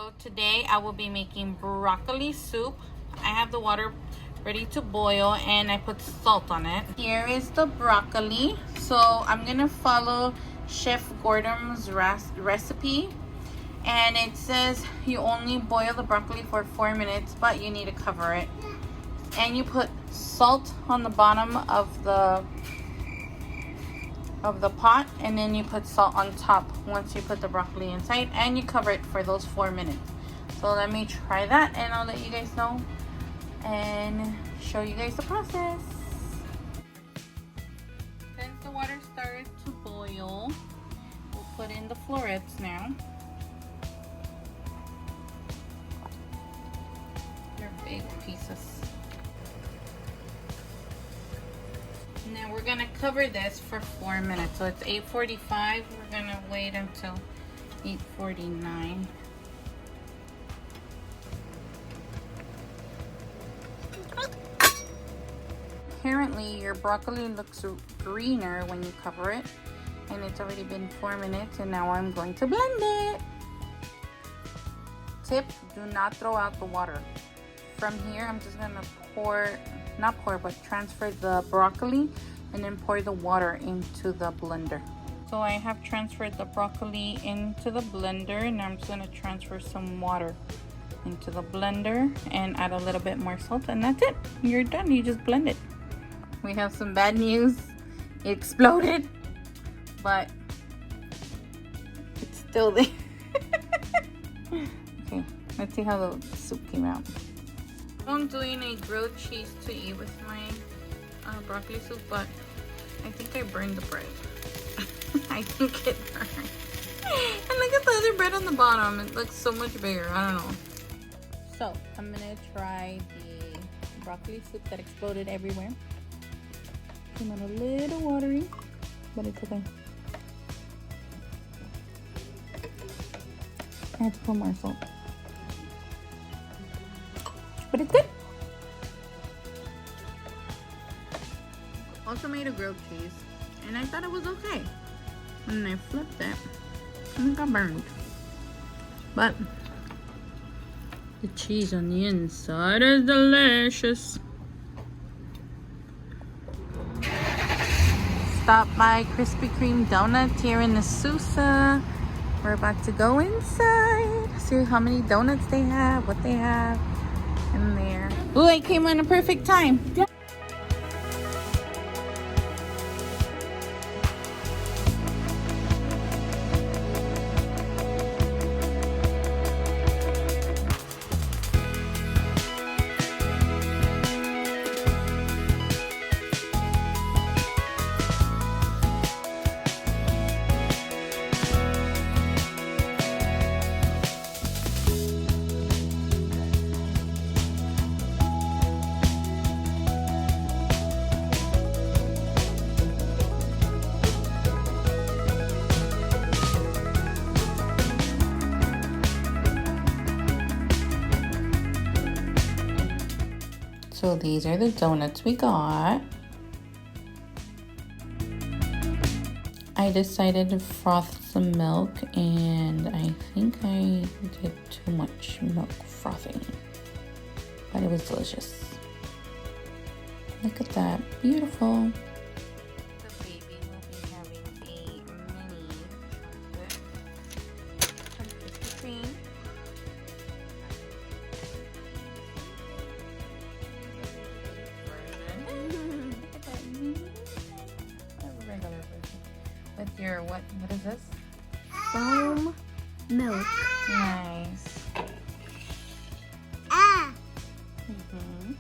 So today I will be making broccoli soup. I have the water ready to boil and I put salt on it. Here is the broccoli. So I'm gonna follow Chef Gordon's recipe, and it says you only boil the broccoli for 4 minutes, but you need to cover it. And you put salt on the bottom of the pot, and then you put salt on top once you put the broccoli inside, and you cover it for those 4 minutes. So let me try that and I'll let you guys know and show you guys the process. Since the water started to boil, we'll put in the florets now. They're big pieces. Now we're gonna cover this for 4 minutes. So it's 8:45. We're gonna wait until 8:49. Apparently your broccoli looks greener when you cover it, and it's already been 4 minutes, and now I'm going to blend it. Tip: do not throw out the water. From here I'm just gonna transfer the broccoli and then pour the water into the blender. So I have transferred the broccoli into the blender, and I'm just gonna transfer some water into the blender and add a little bit more salt, and that's it. You're done. You just blend it. We have some bad news. It exploded, but it's still there. Okay, let's see how the soup came out. I'm doing a grilled cheese to eat with my broccoli soup, but I think I burned the bread. I think it burned. And look at the other bread on the bottom. It looks so much bigger. I don't know. So I'm gonna try the broccoli soup that exploded everywhere. Came out a little watery, but it's okay. I have to put more salt. But it's good. Also made a grilled cheese, and I thought it was okay. And I flipped it, and it got burned. But the cheese on the inside is delicious. Stop by Krispy Kreme Donuts here in Azusa. We're about to go inside, see how many donuts they have, what they have in there. Oh, I came on a perfect time. So these are the donuts we got. I decided to froth some milk, and I think I did too much milk frothing, but it was delicious. Look at that, beautiful. The baby will be having a mini chocolate from Krispy Kreme. With your what is this? Foam milk. Nice. Ah. Mm-hmm.